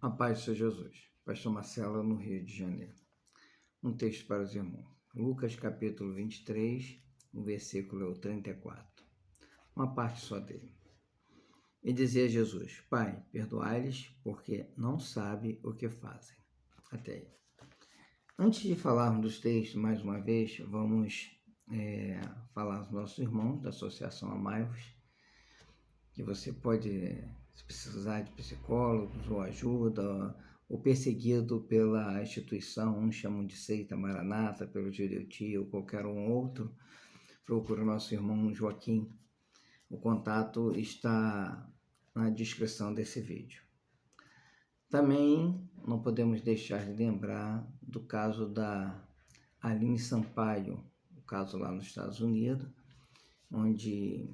A paz de Jesus. Pastor Marcelo, no Rio de Janeiro. Um texto para os irmãos. Lucas capítulo 23, o versículo é o 34. Uma parte só dele. E dizia Jesus: Pai, perdoai-lhes, porque não sabem o que fazem. Até aí. Antes de falarmos dos textos, mais uma vez, vamos falar aos nossos irmãos da Associação Amai-vos, que você pode, se precisar de psicólogos ou ajuda, ou perseguido pela instituição, uns chamam de seita Maranata, pelo Jureuti ou qualquer um outro, procure o nosso irmão Joaquim. O contato está na descrição desse vídeo. Também não podemos deixar de lembrar do caso da Aline Sampaio, o caso lá nos Estados Unidos, onde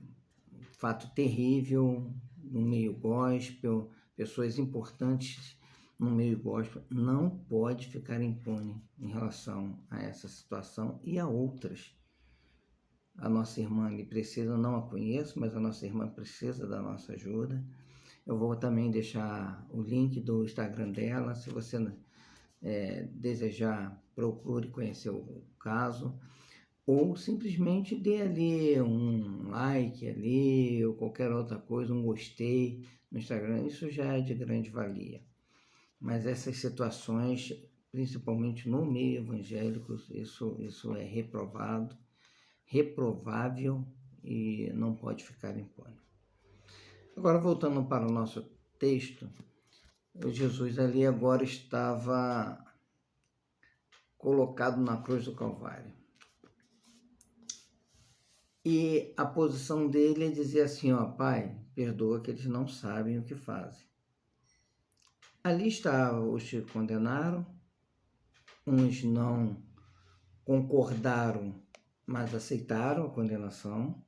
fato terrível no meio gospel, pessoas importantes no meio gospel, não pode ficar impune em relação a essa situação e a outras. A nossa irmã ali precisa, não a conheço, mas a nossa irmã precisa da nossa ajuda. Eu vou também deixar o link do Instagram dela, se você desejar, procure conhecer o caso. Ou simplesmente dê ali um like ali, ou qualquer outra coisa, um gostei no Instagram, isso já é de grande valia. Mas essas situações, principalmente no meio evangélico, isso é reprovável e não pode ficar impune. Agora, voltando para o nosso texto, Jesus ali agora estava colocado na cruz do Calvário. E a posição dele é dizer assim, ó, Pai, perdoa que eles não sabem o que fazem. Ali estavam os que condenaram, uns não concordaram, mas aceitaram a condenação.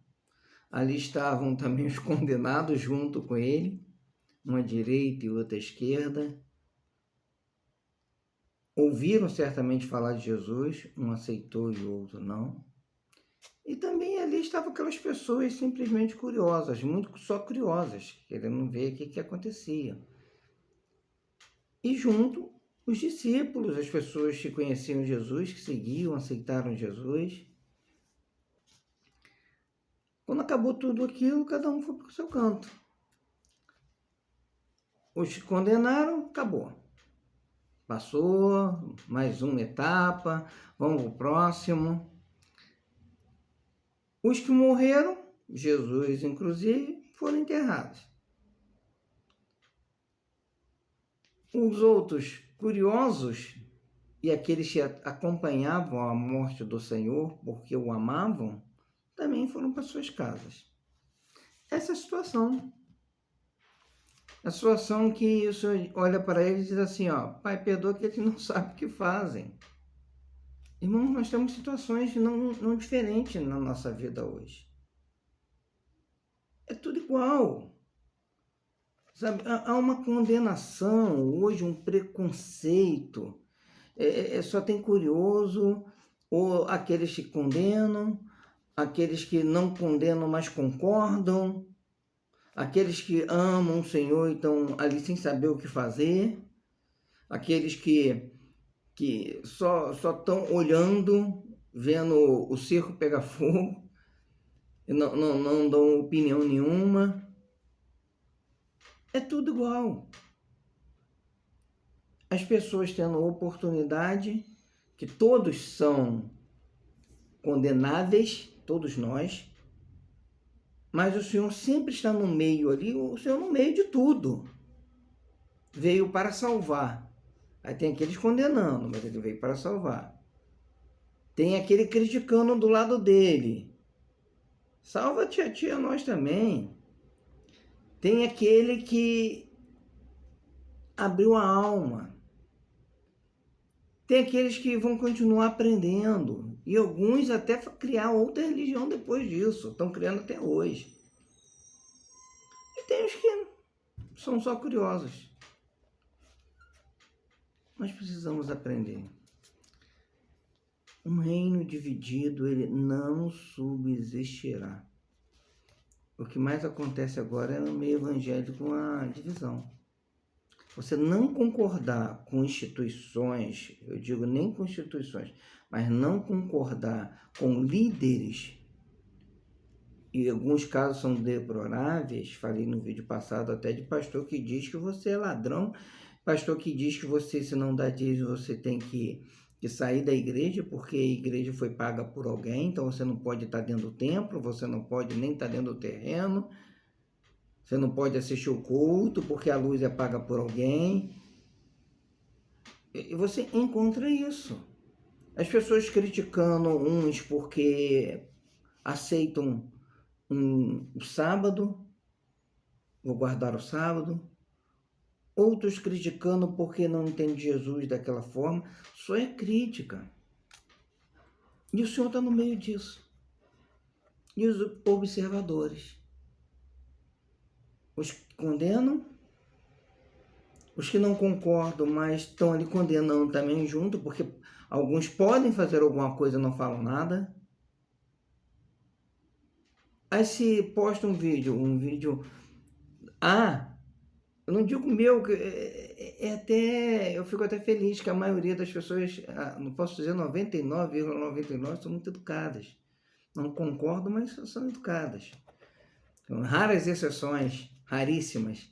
Ali estavam também os condenados junto com ele, uma à direita e outra à esquerda. Ouviram certamente falar de Jesus, um aceitou e o outro não. E também ali estavam aquelas pessoas simplesmente curiosas, muito só curiosas, querendo ver o que acontecia. E junto, os discípulos, as pessoas que conheciam Jesus, que seguiam, aceitaram Jesus. Quando acabou tudo aquilo, cada um foi para o seu canto. Os que condenaram, acabou. Passou, mais uma etapa, vamos para o próximo. Os que morreram, Jesus inclusive, foram enterrados. Os outros curiosos e aqueles que acompanhavam a morte do Senhor porque o amavam, também foram para suas casas. Essa é a situação. A situação que o Senhor olha para eles e diz assim, ó, Pai, perdoa que eles não sabem o que fazem. Irmãos, nós temos situações não diferentes na nossa vida hoje. É tudo igual. Sabe? Há uma condenação hoje, um preconceito. Só tem curioso, ou aqueles que condenam, aqueles que não condenam, mas concordam, aqueles que amam o Senhor e estão ali sem saber o que fazer, aqueles que só estão olhando, vendo o circo pegar fogo, e não dão opinião nenhuma. É tudo igual. As pessoas tendo oportunidade, que todos são condenáveis, todos nós, mas o Senhor sempre está no meio ali, o Senhor no meio de tudo. Veio para salvar. Aí tem aqueles condenando, mas ele veio para salvar. Tem aquele criticando do lado dele. Salva-te a ti a nós também. Tem aquele que abriu a alma. Tem aqueles que vão continuar aprendendo. E alguns até criar outra religião depois disso. Estão criando até hoje. E tem os que são só curiosos. Nós precisamos aprender. Um reino dividido, ele não subsistirá. O que mais acontece agora é no meio evangélico uma divisão. você não concordar com instituições, eu digo nem com instituições, mas não concordar com líderes, e alguns casos são deploráveis, falei no vídeo passado até de pastor que diz que você é ladrão, pastor que diz que você, se não dá dízimo, você tem que sair da igreja, porque a igreja foi paga por alguém, então você não pode estar dentro do templo, você não pode nem estar dentro do terreno, você não pode assistir o culto, porque a luz é paga por alguém. E você encontra isso. As pessoas criticando uns porque aceitam o sábado, vou guardar o sábado. Outros criticando porque não entende Jesus daquela forma. Só é crítica. E o Senhor está no meio disso. E os observadores? Os que condenam, os que não concordam, mas estão ali condenando também junto, porque alguns podem fazer alguma coisa e não falam nada. Aí se posta um vídeo, eu não digo meu, até, eu fico até feliz que a maioria das pessoas, não posso dizer 99,99, são muito educadas. Não concordo, mas são educadas. São raras exceções, raríssimas.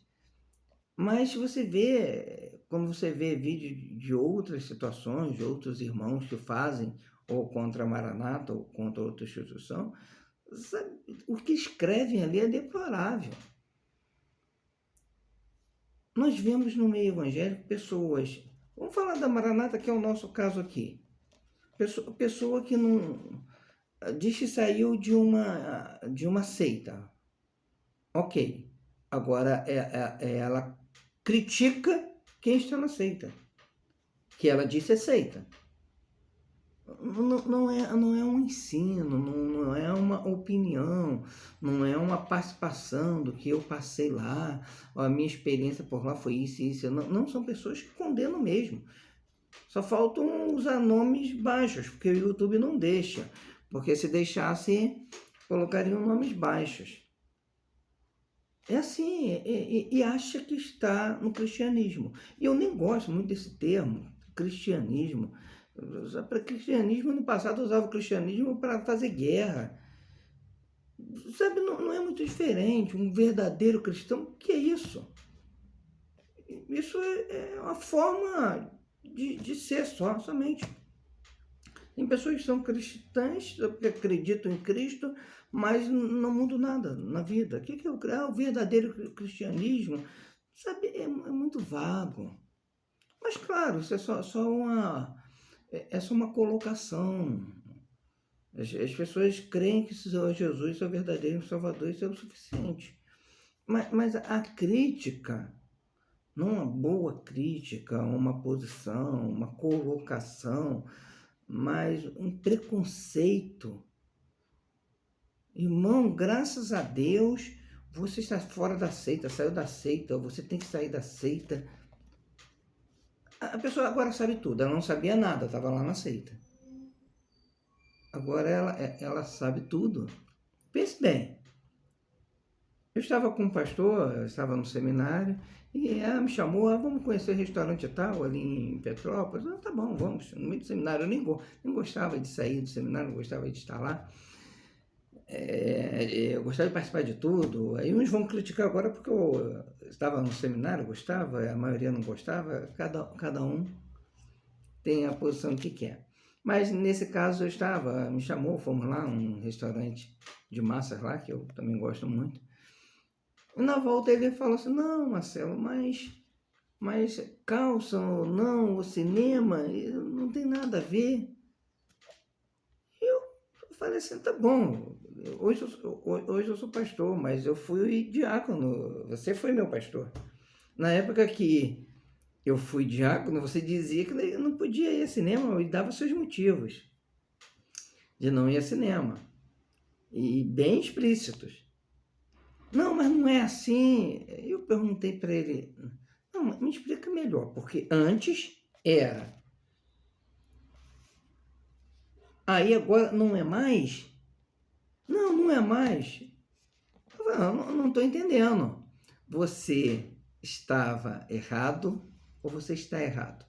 Mas você vê, quando você vê vídeo de outras situações, de outros irmãos que fazem, ou contra a Maranata, ou contra outra instituição, sabe, o que escrevem ali é deplorável. Nós vemos no meio evangélico pessoas, vamos falar da Maranata, que é o nosso caso aqui, pessoa que não diz que saiu de uma seita, ok, agora ela critica quem está na seita, que ela disse é seita. Não é um ensino, não é uma opinião, não é uma participação do que eu passei lá, a minha experiência por lá foi isso e isso. Não são pessoas que condenam mesmo. Só faltam usar nomes baixos, porque o YouTube não deixa. Porque se deixasse, colocariam nomes baixos. É assim, e acha que está no cristianismo. E eu nem gosto muito desse termo, cristianismo. Para cristianismo, no passado usava o cristianismo para fazer guerra. Sabe, não é muito diferente. Um verdadeiro cristão, o que é isso? Isso é uma forma de ser somente. Tem pessoas que são cristãs, que acreditam em Cristo, mas não mudam nada na vida. O que é o verdadeiro cristianismo? Sabe, é muito vago. Mas claro, isso é só uma colocação. As pessoas creem que Jesus é o verdadeiro Salvador, isso é o suficiente. Mas a crítica, não uma boa crítica, uma posição, uma colocação, mas um preconceito. Irmão, graças a Deus, você está fora da seita, saiu da seita, você tem que sair da seita. A pessoa agora sabe tudo, ela não sabia nada, estava lá na seita. Agora ela sabe tudo. Pense bem. Eu estava com um pastor, eu estava no seminário, e me chamou, vamos conhecer o restaurante tal, ali em Petrópolis. Tá bom, vamos. No meio do seminário, eu nem gostava de sair do seminário, não gostava de estar lá. Eu gostava de participar de tudo. Aí uns vão criticar agora porque eu estava no seminário, gostava, a maioria não gostava. Cada um tem a posição que quer. Mas nesse caso eu estava, me chamou, fomos lá, um restaurante de massas lá, que eu também gosto muito. E na volta ele falou assim, não, Marcelo, mas calça ou não, o cinema, não tem nada a ver. Eu falei assim, tá bom, hoje eu sou pastor, mas eu fui diácono, você foi meu pastor. Na época que eu fui diácono, você dizia que eu não podia ir ao cinema e dava seus motivos de não ir ao cinema. E bem explícitos. Não, mas não é assim. Eu perguntei para ele, não, me explica melhor, porque antes era. Aí agora não é mais? Não é mais. Eu falei, não estou entendendo. Você estava errado ou você está errado.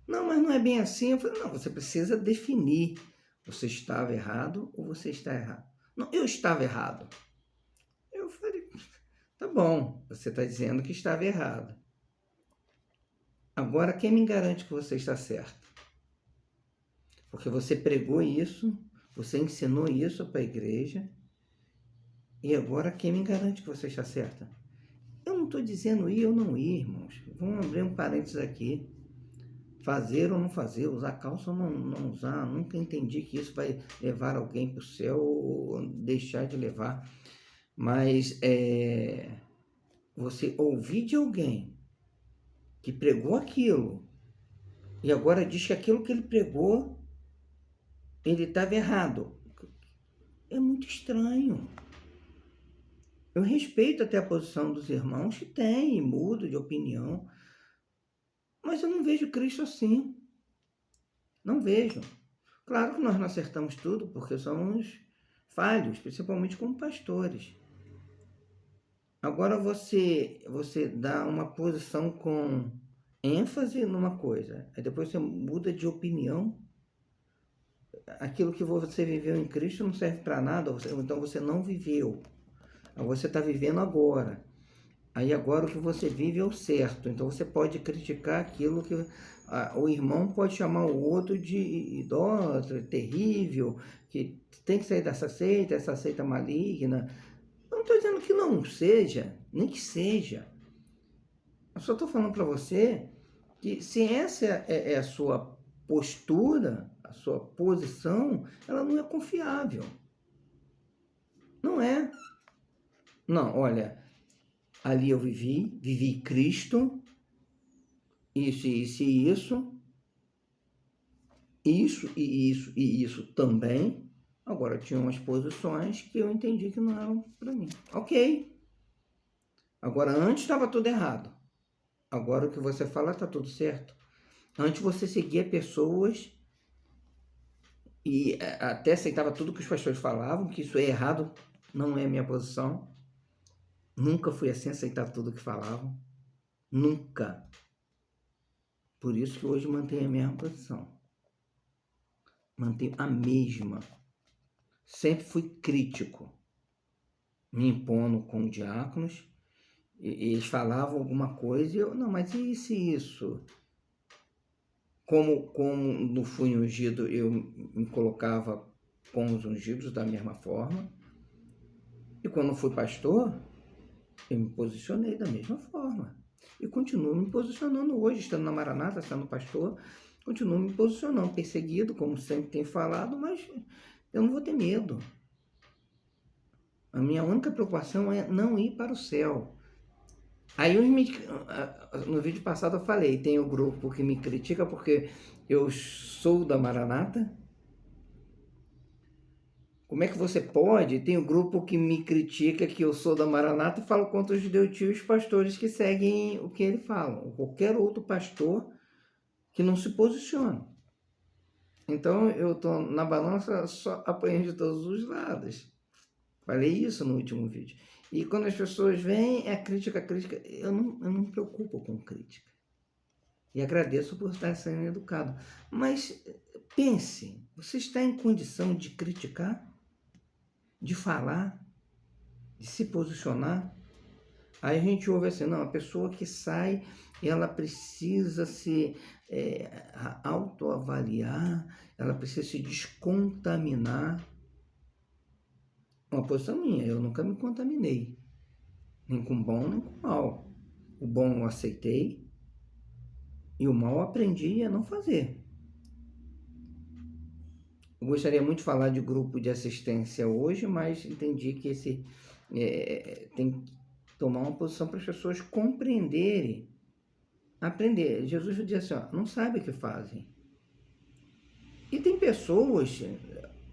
Não, mas não é bem assim. Eu falei, não, você precisa definir. Você estava errado ou você está errado? Não, eu estava errado. Eu falei, tá bom, você está dizendo que estava errado. Agora, quem me garante que você está certo? Porque você pregou isso, você ensinou isso para a igreja, e agora quem me garante que você está certa? Eu não estou dizendo ir ou não ir, irmãos. Vamos abrir um parênteses aqui. Fazer ou não fazer, usar calça ou não usar. Nunca entendi que isso vai levar alguém para o céu ou deixar de levar. Mas você ouvir de alguém que pregou aquilo e agora diz que aquilo que ele pregou, ele estava errado. É muito estranho. Eu respeito até a posição dos irmãos que têm e mudam de opinião, mas eu não vejo Cristo assim. Não vejo. Claro que nós não acertamos tudo, porque somos falhos, principalmente como pastores. Agora você dá uma posição com ênfase numa coisa, aí depois você muda de opinião. Aquilo que você viveu em Cristo não serve para nada, então você não viveu. Você está vivendo agora. Aí agora o que você vive é o certo. Então você pode criticar aquilo que o irmão pode chamar o outro de idólatra, terrível, que tem que sair dessa seita, essa seita maligna. Eu não estou dizendo que não seja, nem que seja. Eu só estou falando para você que se essa é a sua postura, a sua posição, ela não é confiável. Não é. Não, olha, ali eu vivi Cristo, isso e isso também. Agora, tinha umas posições que eu entendi que não eram para mim. Ok. Agora, antes estava tudo errado. Agora o que você fala está tudo certo. Antes você seguia pessoas e até aceitava tudo que os pastores falavam, que isso é errado, não é minha posição. Nunca fui assim, aceitar tudo que falavam. Nunca. Por isso que hoje mantenho a mesma posição. Mantenho a mesma. Sempre fui crítico, me impondo com diáconos. Eles falavam alguma coisa e eu, não, mas e isso? Como não fui ungido, eu me colocava com os ungidos da mesma forma. E quando fui pastor, eu me posicionei da mesma forma. E continuo me posicionando hoje, estando na Maranata, sendo pastor, continuo me posicionando, perseguido, como sempre tenho falado, mas eu não vou ter medo. A minha única preocupação é não ir para o céu. Aí no vídeo passado eu falei, tem o grupo que me critica porque eu sou da Maranata. Como é que você pode? Tem o grupo que me critica que eu sou da Maranata e falo contra os judeus e os pastores que seguem o que ele fala. Ou qualquer outro pastor que não se posiciona. Então eu estou na balança só apanhando de todos os lados. Falei isso no último vídeo. E quando as pessoas vêm, é crítica, eu não me preocupo com crítica. E agradeço por estar sendo educado. Mas pense, você está em condição de criticar? De falar? De se posicionar? Aí a gente ouve assim, não, a pessoa que sai, ela precisa se autoavaliar, ela precisa se descontaminar. Uma posição minha, eu nunca me contaminei, nem com bom, nem com mal. O bom eu aceitei e o mal eu aprendi a não fazer. Eu gostaria muito de falar de grupo de assistência hoje, mas entendi que tem que tomar uma posição para as pessoas compreenderem, aprender. Jesus disse assim, ó, não sabe o que fazem. E tem pessoas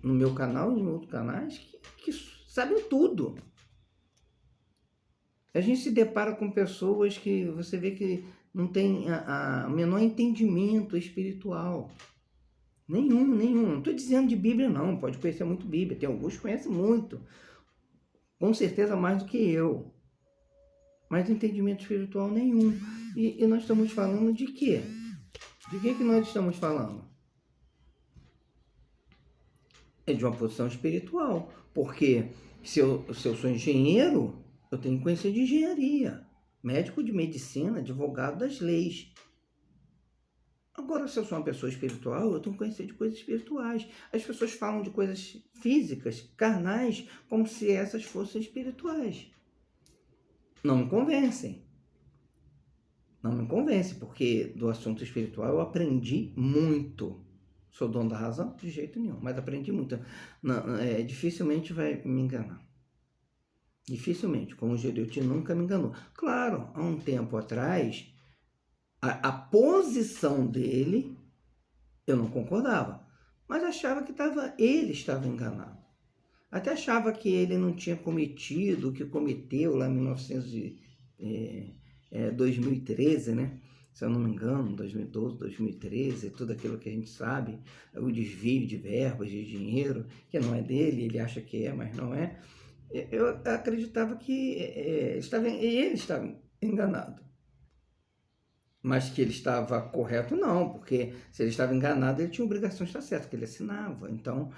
no meu canal e em outros canais que sabem tudo. A gente se depara com pessoas que você vê que não tem o menor entendimento espiritual. Nenhum. Não estou dizendo de Bíblia, não. Pode conhecer muito Bíblia. Tem alguns que conhecem muito. Com certeza mais do que eu. mas entendimento espiritual nenhum. E nós estamos falando de quê? De que nós estamos falando? É de uma posição espiritual, porque se eu sou engenheiro, eu tenho que conhecer de engenharia, médico de medicina, advogado das leis. Agora, se eu sou uma pessoa espiritual, eu tenho que conhecer de coisas espirituais. As pessoas falam de coisas físicas, carnais, como se essas fossem espirituais. Não me convencem. Não me convence, porque do assunto espiritual eu aprendi muito. Sou dono da razão? De jeito nenhum, mas aprendi muito. Dificilmente vai me enganar. Dificilmente, como o Gereuti nunca me enganou. Claro, há um tempo atrás, a posição dele, eu não concordava, mas achava que ele estava enganado. Até achava que ele não tinha cometido o que cometeu lá em 2013, né? Se eu não me engano, 2012, 2013, tudo aquilo que a gente sabe, o desvio de verbas, de dinheiro, que não é dele, ele acha que é, mas não é. Eu acreditava que ele estava enganado. Mas que ele estava correto, não, porque se ele estava enganado, ele tinha obrigação de estar certo, que ele assinava. Então,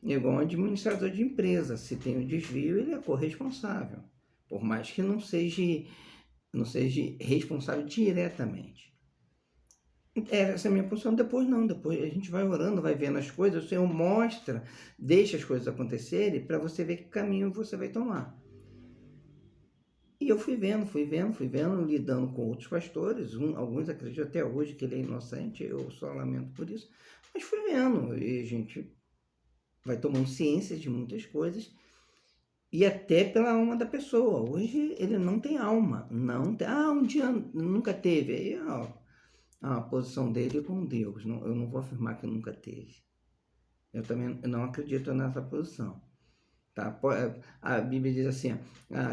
igual um administrador de empresa, se tem um desvio, ele é corresponsável, por mais que não seja responsável diretamente. Essa é a minha posição. Depois não, depois a gente vai orando, vai vendo as coisas, o Senhor mostra, deixa as coisas acontecerem para você ver que caminho você vai tomar. E eu fui vendo, lidando com outros pastores, alguns acreditam até hoje que ele é inocente, eu só lamento por isso, mas fui vendo, e a gente vai tomando ciência de muitas coisas, e até pela alma da pessoa. Hoje ele não tem alma, não tem, um dia nunca teve, aí a posição dele com Deus, eu não vou afirmar que nunca teve, eu também não acredito nessa posição. Tá? A Bíblia diz assim,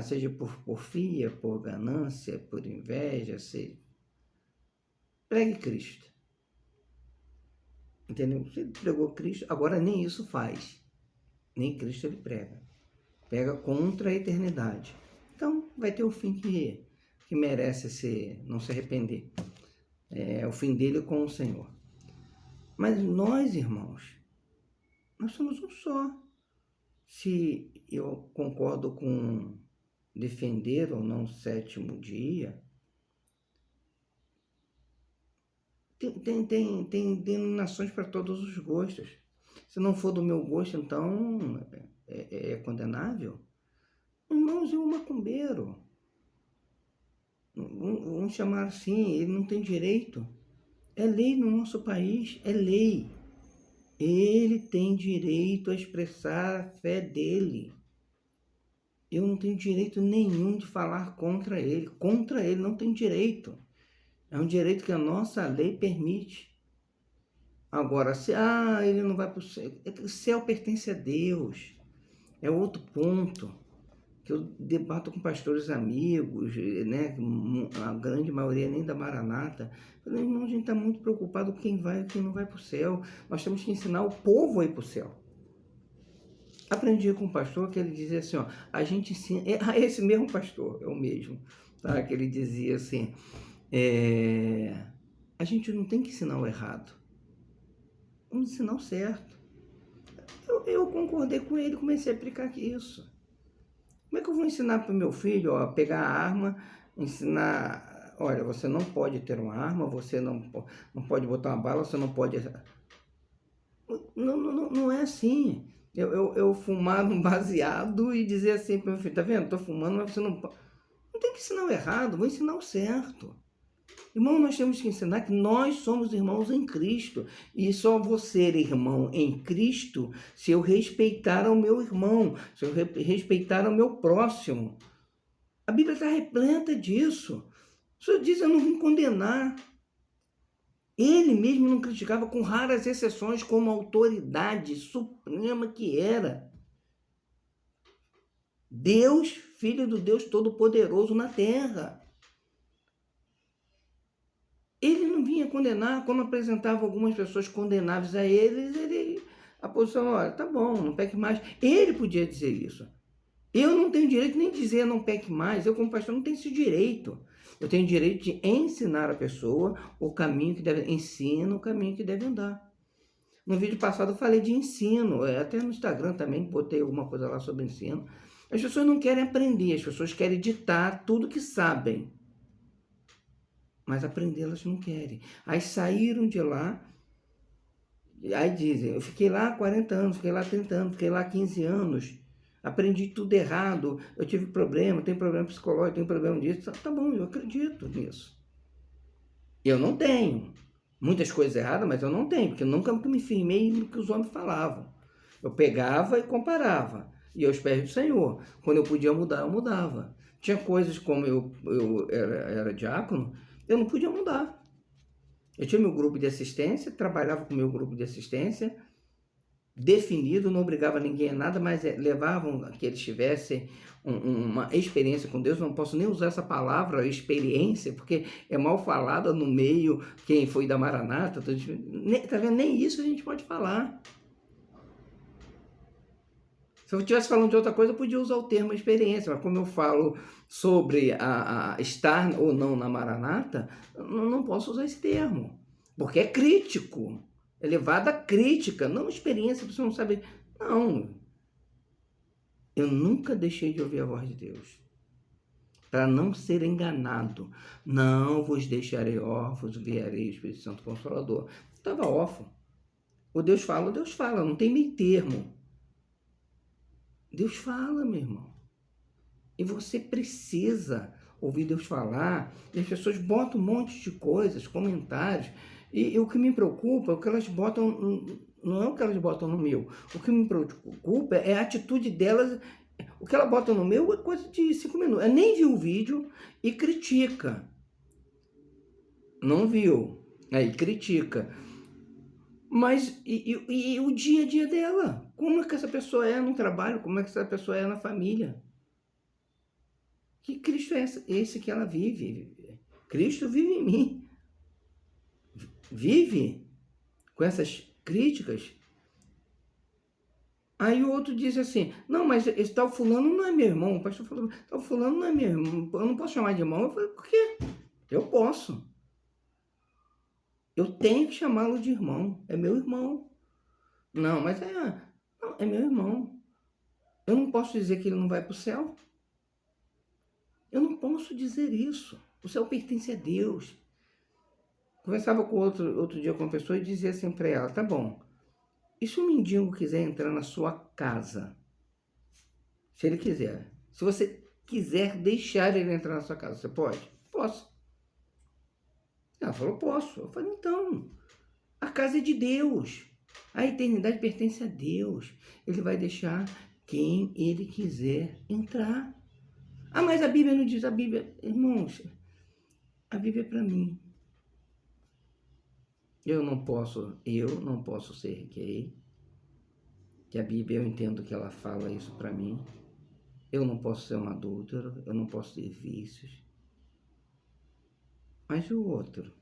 seja por porfia, por ganância, por inveja, pregue Cristo. Entendeu? Você pregou Cristo, agora nem isso faz. Nem Cristo ele prega. Prega contra a eternidade. Então vai ter o fim que merece não se arrepender. É o fim dele com o Senhor. Mas nós, irmãos, nós somos um só. Se eu concordo com defender ou não o sétimo dia, tem denominações para todos os gostos. Se não for do meu gosto, então é condenável. Irmãos, é um macumbeiro. Vamos chamar assim, ele não tem direito. É lei no nosso país, é lei. Ele tem direito a expressar a fé dele. Eu não tenho direito nenhum de falar contra ele. Contra ele não tem direito. É um direito que a nossa lei permite. Agora, se ele não vai para o céu. O céu pertence a Deus. É outro ponto que eu debato com pastores amigos, né? A grande maioria nem da Maranata. Eu falei, irmão, a gente está muito preocupado com quem vai e quem não vai para o céu. Nós temos que ensinar o povo a ir para o céu. Aprendi com um pastor que ele dizia assim, a gente ensina... esse mesmo pastor, é o mesmo, tá? Que ele dizia assim, a gente não tem que ensinar o errado. Vamos ensinar o certo. Eu concordei com ele, comecei a aplicar isso. Como é que eu vou ensinar para o meu filho a pegar a arma, ensinar, olha, você não pode ter uma arma, você não pode botar uma bala, você não pode... Não é assim. Eu fumar um baseado e dizer assim para o meu filho, tá vendo? Estou fumando, mas você não pode... Não tem que ensinar o errado, vou ensinar o certo. Irmão, nós temos que ensinar que nós somos irmãos em Cristo. E só vou ser irmão em Cristo se eu respeitar o meu irmão, se eu respeitar o meu próximo. A Bíblia está repleta disso. O Senhor diz, eu não vim condenar. Ele mesmo não criticava, com raras exceções, como autoridade suprema que era. Deus, Filho do Deus Todo-Poderoso na terra. Ele não vinha condenar, quando apresentava algumas pessoas condenáveis a eles, a posição, olha, tá bom, não peque mais. Ele podia dizer isso. Eu não tenho direito nem de dizer não peque mais. Eu, como pastor, não tenho esse direito. Eu tenho direito de ensinar a pessoa o caminho que deve... Ensina o caminho que deve andar. No vídeo passado eu falei de ensino. Até no Instagram também botei alguma coisa lá sobre ensino. As pessoas não querem aprender. As pessoas querem ditar tudo que sabem. Mas aprender elas não querem. Aí saíram de lá... Aí dizem, eu fiquei lá 40 anos, fiquei lá 30 anos, fiquei lá 15 anos, aprendi tudo errado, eu tive problema, tenho problema psicológico, tenho problema disso. Tá bom, eu acredito nisso. Eu não tenho muitas coisas erradas, mas eu não tenho, porque eu nunca me firmei no que os homens falavam. Eu pegava e comparava, e aos pés do Senhor. Quando eu podia mudar, eu mudava. Tinha coisas como eu era diácono, eu não podia mudar. Eu tinha meu grupo de assistência, trabalhava com meu grupo de assistência, definido, não obrigava ninguém a nada, mas levavam a que eles tivessem uma experiência com Deus. Não posso nem usar essa palavra, experiência, porque é mal falada no meio, quem foi da Maranata, tá vendo? Nem isso a gente pode falar. Se eu estivesse falando de outra coisa, eu podia usar o termo experiência, mas como eu falo sobre a estar ou não na Maranata, não posso usar esse termo, porque é crítico, é levado a crítica, não experiência, você não sabe. Não, eu nunca deixei de ouvir a voz de Deus, para não ser enganado. Não vos deixarei órfãos, enviarei o Espírito Santo Consolador. Estava órfão. O Deus fala, não tem meio termo. Deus fala, meu irmão. E você precisa ouvir Deus falar. E as pessoas botam um monte de coisas, comentários. E o que me preocupa é o que elas botam, não é o que elas botam no meu. O que me preocupa é a atitude delas. O que ela bota no meu é coisa de 5 minutos. Ela nem viu o vídeo e critica. Não viu. Aí critica. Mas e o dia a dia dela? Como é que essa pessoa é no trabalho? Como é que essa pessoa é na família? Que Cristo é esse que ela vive? Cristo vive em mim. Vive com essas críticas. Aí o outro diz assim, não, mas esse tal fulano não é meu irmão. O pastor falou, tal fulano não é meu irmão. Eu não posso chamar de irmão. Eu falei, por quê? Eu posso. Eu tenho que chamá-lo de irmão. É meu irmão. Não, mas é meu irmão. Eu não posso dizer que ele não vai para o céu. Eu não posso dizer isso. O céu pertence a Deus. Conversava com outro dia com uma pessoa e dizia assim para ela, tá bom, e se o mendigo quiser entrar na sua casa? Se ele quiser. Se você quiser deixar ele entrar na sua casa, você pode? Posso. Ela falou, posso. Eu falei, então, a casa é de Deus. A eternidade pertence a Deus. Ele vai deixar quem ele quiser entrar. Ah, mas a Bíblia não diz, a Bíblia... Irmãos, a Bíblia é para mim. Eu não posso ser gay, que a Bíblia eu entendo que ela fala isso para mim. Eu não posso ser um adúltero, eu não posso ter vícios. Mas o outro,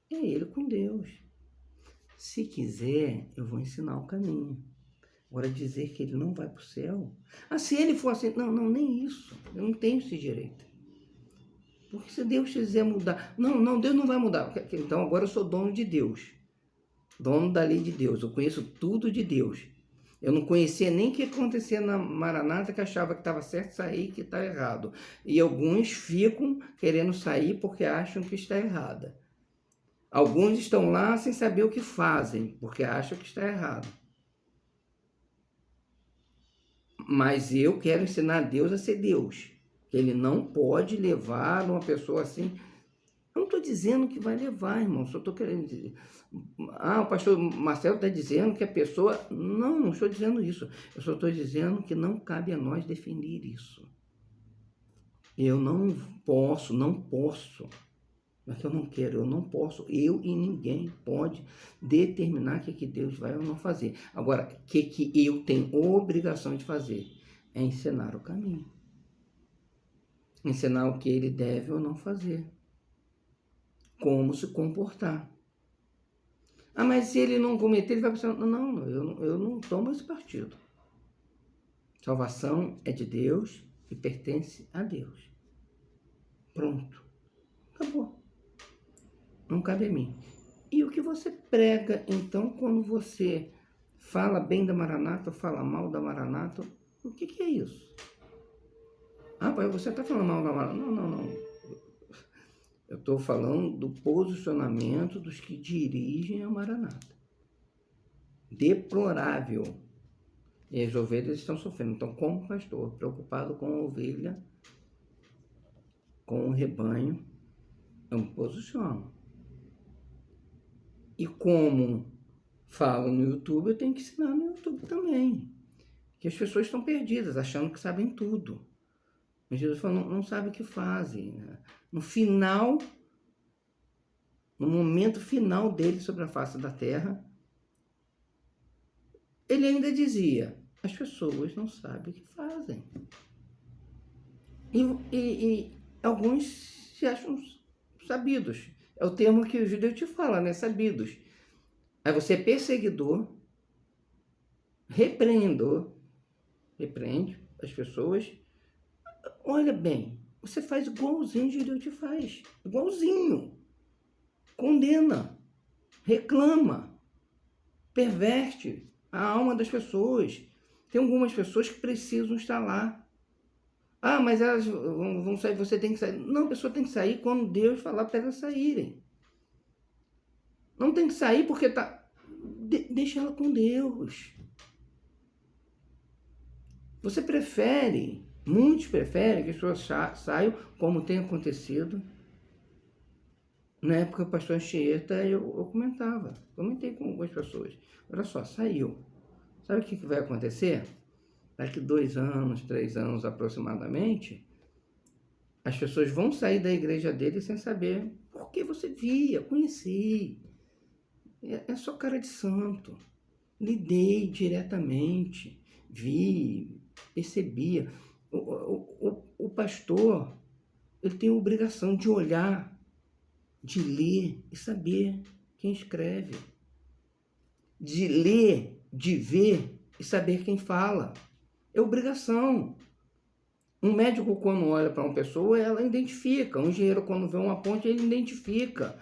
é ele com Deus. Se quiser, eu vou ensinar o caminho. Agora dizer que ele não vai para o céu... Ah, se ele for assim... Não, nem isso. Eu não tenho esse direito. Porque se Deus quiser mudar... Não, Deus não vai mudar. Então agora eu sou dono de Deus. Dono da lei de Deus. Eu conheço tudo de Deus. Eu não conhecia nem o que acontecia na Maranata, que achava que estava certo sair, que está errado. E alguns ficam querendo sair porque acham que está errada. Alguns estão lá sem saber o que fazem, porque acham que está errado. Mas eu quero ensinar Deus a ser Deus. Ele não pode levar uma pessoa assim. Eu não estou dizendo que vai levar, irmão. Só estou querendo dizer. Ah, o pastor Marcelo está dizendo que a pessoa... Não estou dizendo isso. Eu só estou dizendo que não cabe a nós definir isso. Eu não posso. Não é que eu não quero, eu não posso. Eu e ninguém pode determinar o que Deus vai ou não fazer. Agora, o que eu tenho obrigação de fazer? É ensinar o caminho. Ensinar o que ele deve ou não fazer. Como se comportar. Ah, mas se ele não cometer, ele vai pensar, não, eu não tomo esse partido. Salvação é de Deus e pertence a Deus. Pronto. Acabou. Não cabe a mim. E o que você prega, então, quando você fala bem da Maranata, fala mal da Maranata, o que é isso? Ah, pai, você está falando mal da Maranata? Não. Eu estou falando do posicionamento dos que dirigem a Maranata. Deplorável. E as ovelhas estão sofrendo. Então, como pastor, preocupado com a ovelha, com o rebanho, eu me posiciono. E como falo no YouTube, eu tenho que ensinar no YouTube também. Que as pessoas estão perdidas, achando que sabem tudo. Mas Jesus falou, não sabem o que fazem. No final, no momento final dele sobre a face da terra, ele ainda dizia, as pessoas não sabem o que fazem. E alguns se acham sabidos. É o termo que o judeu te fala, né? Sabidos. Aí você é perseguidor, repreende as pessoas. Olha bem, você faz igualzinho o judeu te faz. Igualzinho. Condena, reclama, perverte a alma das pessoas. Tem algumas pessoas que precisam estar lá. Ah, mas elas vão sair, você tem que sair. Não, a pessoa tem que sair quando Deus falar para elas saírem. Não tem que sair porque tá... Deixa ela com Deus. Você prefere, muitos preferem que as pessoas saiam, como tem acontecido. Na época do pastor Anchieta, eu comentei com algumas pessoas. Olha só, saiu. Sabe o que vai acontecer? Daqui 2 anos, 3 anos aproximadamente, as pessoas vão sair da igreja dele sem saber por que você via, conheci. É só cara de santo. Lidei diretamente, vi, percebia. O pastor, ele tem a obrigação de olhar, de ler e saber quem escreve. De ler, de ver e saber quem fala. É obrigação. Um médico, quando olha para uma pessoa, ela identifica. Um engenheiro, quando vê uma ponte, ele identifica.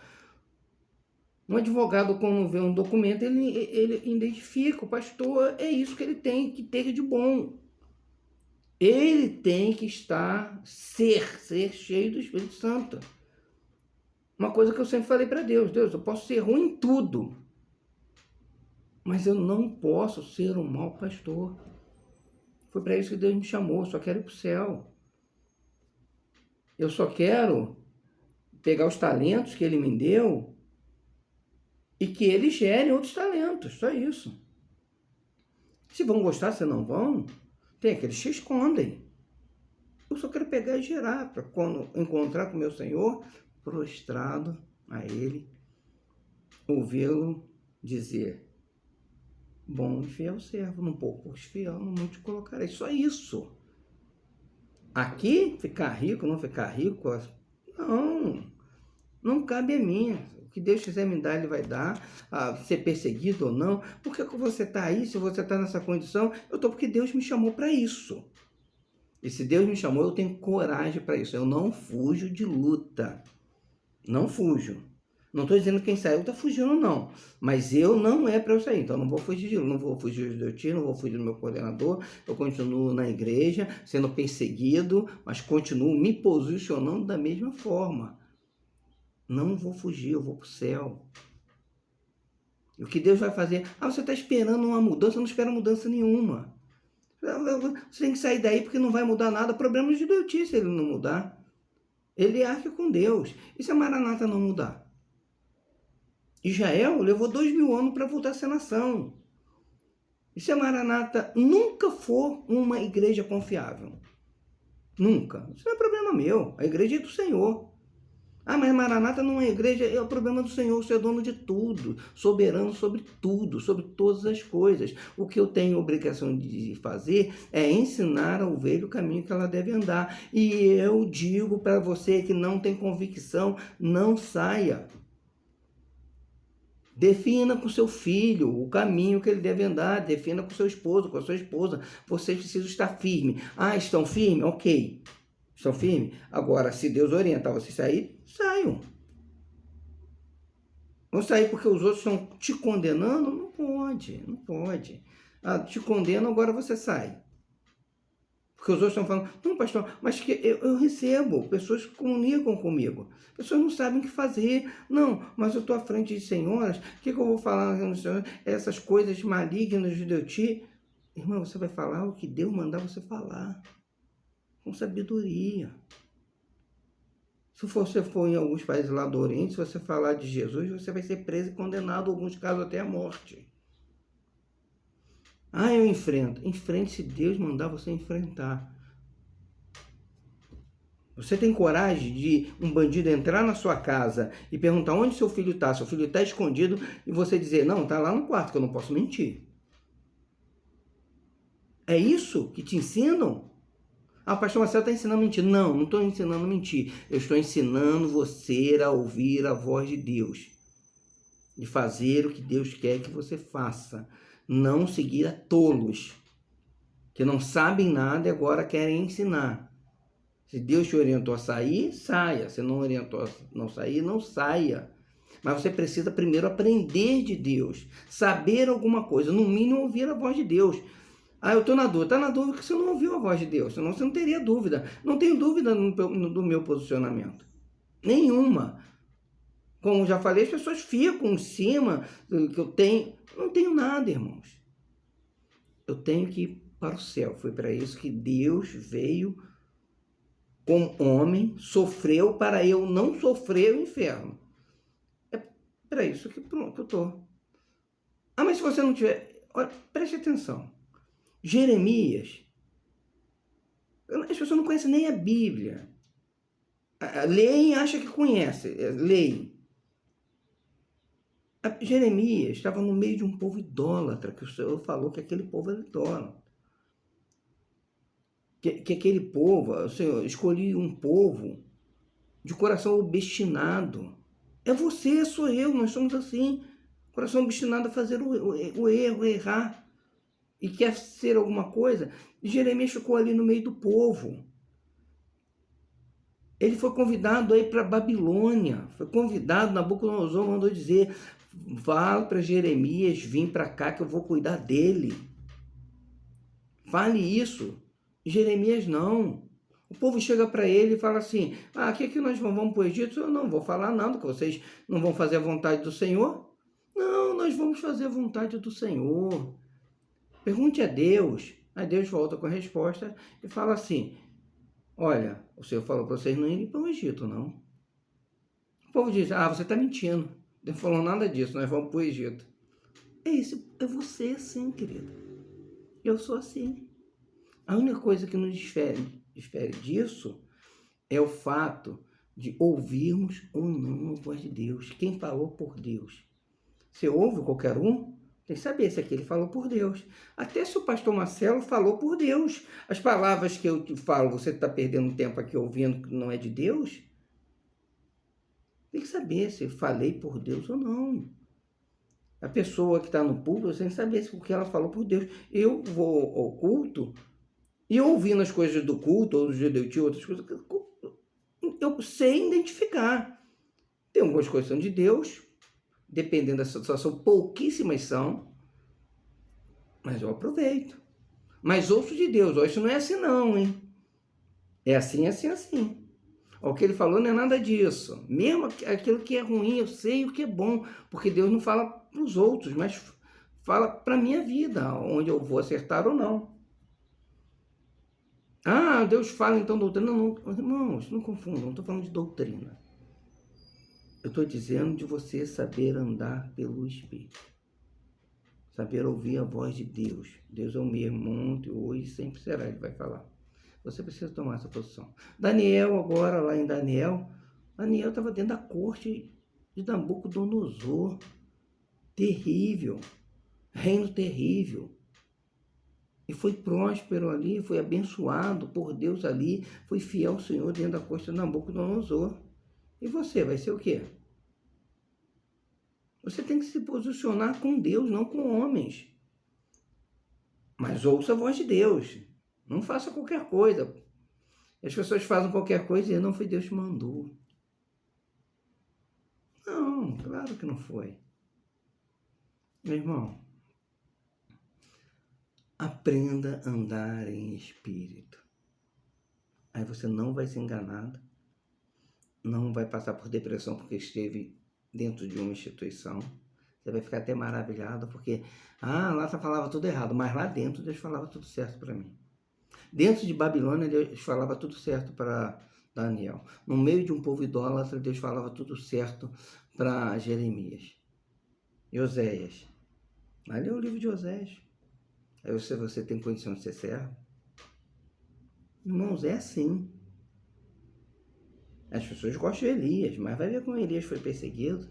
Um advogado, quando vê um documento, ele identifica. O pastor, é isso que ele tem que ter de bom. Ele tem que ser cheio do Espírito Santo. Uma coisa que eu sempre falei para Deus, eu posso ser ruim em tudo, mas eu não posso ser um mau pastor. Foi para isso que Deus me chamou, eu só quero ir para o céu. Eu só quero pegar os talentos que Ele me deu e que Ele gere outros talentos, só isso. Se vão gostar, se não vão, tem aqueles que se escondem. Eu só quero pegar e gerar, para quando encontrar com o meu Senhor, prostrado a Ele, ouvi-lo dizer, bom e fiel servo, num pouco fiel, no muito te colocarei. Só isso. Aqui, ficar rico, não ficar rico, não cabe a mim. O que Deus quiser me dar, Ele vai dar. Ser perseguido ou não. Por que você está aí? Se você está nessa condição, eu estou porque Deus me chamou para isso. E se Deus me chamou, eu tenho coragem para isso. Eu não fujo de luta. Não fujo. Não estou dizendo que quem saiu está fugindo, não. Mas eu não é para eu sair. Então, eu não vou fugir de não vou fugir do tio, não vou fugir do meu coordenador. Eu continuo na igreja, sendo perseguido, mas continuo me posicionando da mesma forma. Não vou fugir, eu vou para o céu. E o que Deus vai fazer? Você está esperando uma mudança? Eu não espero mudança nenhuma. Você tem que sair daí porque não vai mudar nada. Problema de Deus se ele não mudar. Ele arque com Deus. E se a Maranata não mudar? Israel levou 2000 anos para voltar a ser nação. E se a Maranata nunca for uma igreja confiável? Nunca. Isso não é problema meu. A igreja é do Senhor. Mas a Maranata não é igreja, é o problema do Senhor. O Senhor é dono de tudo, soberano sobre tudo, sobre todas as coisas. O que eu tenho obrigação de fazer é ensinar a ovelha o caminho que ela deve andar. E eu digo para você que não tem convicção, não saia. Defina com seu filho o caminho que ele deve andar, defina com seu esposo, com a sua esposa. Vocês precisam estar firmes. Ah, estão firmes? Ok. Estão firmes? Agora, se Deus orientar vocês a sair, saiam. Vão sair porque os outros estão te condenando? Não pode, não pode. Ah, te condeno, agora você sai. Porque os outros estão falando, não, pastor, mas que eu recebo, pessoas que comunicam comigo. Pessoas não sabem o que fazer. Não, mas eu estou à frente de senhoras, o que eu vou falar? Essas coisas malignas de Deus te... Irmão, você vai falar o que Deus mandar você falar. Com sabedoria. Se você for em alguns países lá do Oriente, se você falar de Jesus, você vai ser preso e condenado, em alguns casos até à morte. Ah, eu enfrento. Enfrente se Deus mandar você enfrentar. Você tem coragem de um bandido entrar na sua casa e perguntar onde seu filho está? Seu filho está escondido e você dizer, não, está lá no quarto, que eu não posso mentir. É isso que te ensinam? Ah, o pastor Marcelo está ensinando a mentir. Não, não estou ensinando a mentir. Eu estou ensinando você a ouvir a voz de Deus. De fazer o que Deus quer que você faça. Não seguir a tolos. Que não sabem nada e agora querem ensinar. Se Deus te orientou a sair, saia. Se não orientou a não sair, não saia. Mas você precisa primeiro aprender de Deus. Saber alguma coisa. No mínimo, ouvir a voz de Deus. Ah, eu estou na dúvida. Está na dúvida porque você não ouviu a voz de Deus. Senão você não teria dúvida. Não tenho dúvida do meu posicionamento. Nenhuma. Como já falei, as pessoas ficam em cima do que eu tenho. Não tenho nada, irmãos. Eu tenho que ir para o céu. Foi para isso que Deus veio como homem, sofreu para eu não sofrer o inferno. É para isso que pronto, eu estou. Ah, mas se você não tiver... Olha, preste atenção. Jeremias, as pessoas não conhecem nem a Bíblia. Leem e acham que conhecem. Leem. Jeremias estava no meio de um povo idólatra, que o Senhor falou que aquele povo era idólatra. Que aquele povo, o Senhor escolheu um povo de coração obstinado. É você, sou eu, nós somos assim. Coração obstinado a fazer o erro, errar. E quer ser alguma coisa. Jeremias ficou ali no meio do povo. Ele foi convidado aí para Babilônia. Foi convidado, Nabucodonosor mandou dizer, fala para Jeremias vir para cá que eu vou cuidar dele. Fale isso. Jeremias não. O povo chega para ele e fala assim, o que nós vamos para o Egito? Eu não vou falar nada, que vocês não vão fazer a vontade do Senhor. Não, nós vamos fazer a vontade do Senhor. Pergunte a Deus. Aí Deus volta com a resposta e fala assim, olha, o Senhor falou para vocês não irem para o Egito, não. O povo diz, você está mentindo. Não falou nada disso, nós vamos para o Egito. É você assim, querido. Eu sou assim. A única coisa que nos difere disso é o fato de ouvirmos ou não a voz de Deus. Quem falou por Deus. Você ouve qualquer um? Tem que saber se aquele falou por Deus. Até se o pastor Marcelo falou por Deus. As palavras que eu te falo, você está perdendo tempo aqui ouvindo que não é de Deus? Tem que saber se eu falei por Deus ou não. A pessoa que está no púlpito, tem que saber se o que ela falou por Deus. Eu vou ao culto e ouvindo as coisas do culto, ou do judeu, outras coisas, eu sei identificar. Tem algumas coisas que são de Deus, dependendo da situação, pouquíssimas são, mas eu aproveito. Mas ouço de Deus, isso não é assim não, hein? É assim, assim, assim. O que ele falou não é nada disso. Mesmo aquilo que é ruim, eu sei o que é bom, porque Deus não fala para os outros, mas fala para a minha vida, onde eu vou acertar ou não. Deus fala então doutrina. Não, irmãos, não confundam, não estou falando de doutrina. Eu estou dizendo de você saber andar pelo Espírito. Saber ouvir a voz de Deus. Deus é o mesmo ontem, hoje, sempre será, ele vai falar. Você precisa tomar essa posição. Daniel, agora, lá em Daniel estava dentro da corte de Nabucodonosor. Terrível. Reino terrível. E foi próspero ali, foi abençoado por Deus ali, foi fiel ao Senhor dentro da corte de Nabucodonosor. E você vai ser o quê? Você tem que se posicionar com Deus, não com homens. Mas ouça a voz de Deus. Não faça qualquer coisa. As pessoas fazem qualquer coisa e não foi Deus que mandou. Não, claro que não foi. Meu irmão, aprenda a andar em espírito. Aí você não vai ser enganado, não vai passar por depressão porque esteve dentro de uma instituição. Você vai ficar até maravilhado porque, lá você falava tudo errado, mas lá dentro Deus falava tudo certo para mim. Dentro de Babilônia, Deus falava tudo certo para Daniel. No meio de um povo idólatra, Deus falava tudo certo para Jeremias. E Oséias. Ali é o livro de Oséias. Aí você tem condição de ser servo? Irmãos, é assim. As pessoas gostam de Elias, mas vai ver como Elias foi perseguido.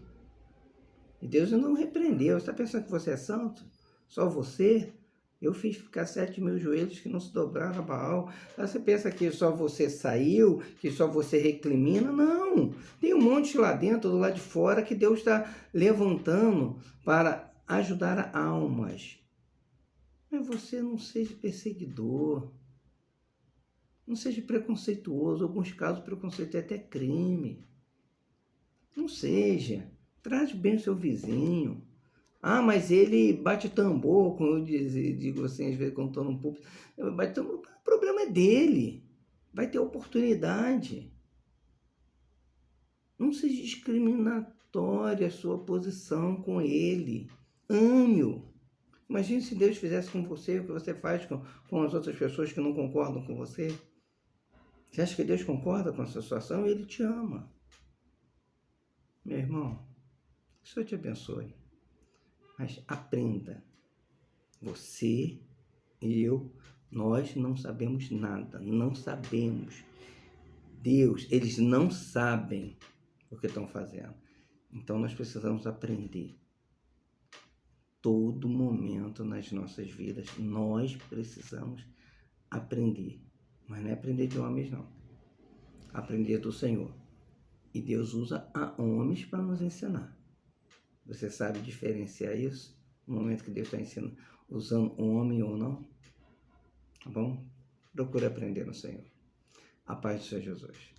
E Deus não repreendeu. Você está pensando que você é santo? Só você? Eu fiz ficar 7.000 joelhos que não se dobraram a Baal. Aí você pensa que só você saiu, que só você recrimina? Não! Tem um monte lá dentro, do lado de fora, que Deus está levantando para ajudar almas. Mas você não seja perseguidor. Não seja preconceituoso. Em alguns casos, preconceito é até crime. Não seja. Trate bem o seu vizinho. Mas ele bate tambor, como eu digo assim, às vezes quando estou num público. Bate tambor, o problema é dele. Vai ter oportunidade. Não seja discriminatória a sua posição com ele. Ame-o. Imagine se Deus fizesse com você o que você faz com as outras pessoas que não concordam com você. Você acha que Deus concorda com a sua situação? Ele te ama. Meu irmão, que o Senhor te abençoe. Mas aprenda. Você e eu, nós não sabemos nada. Não sabemos. Deus, eles não sabem o que estão fazendo. Então nós precisamos aprender. Todo momento nas nossas vidas, nós precisamos aprender. Mas não é aprender de homens, não. Aprender do Senhor. E Deus usa a homens para nos ensinar. Você sabe diferenciar isso? No momento que Deus está ensinando, usando um homem ou não? Tá bom? Procure aprender no Senhor. A paz do Senhor Jesus.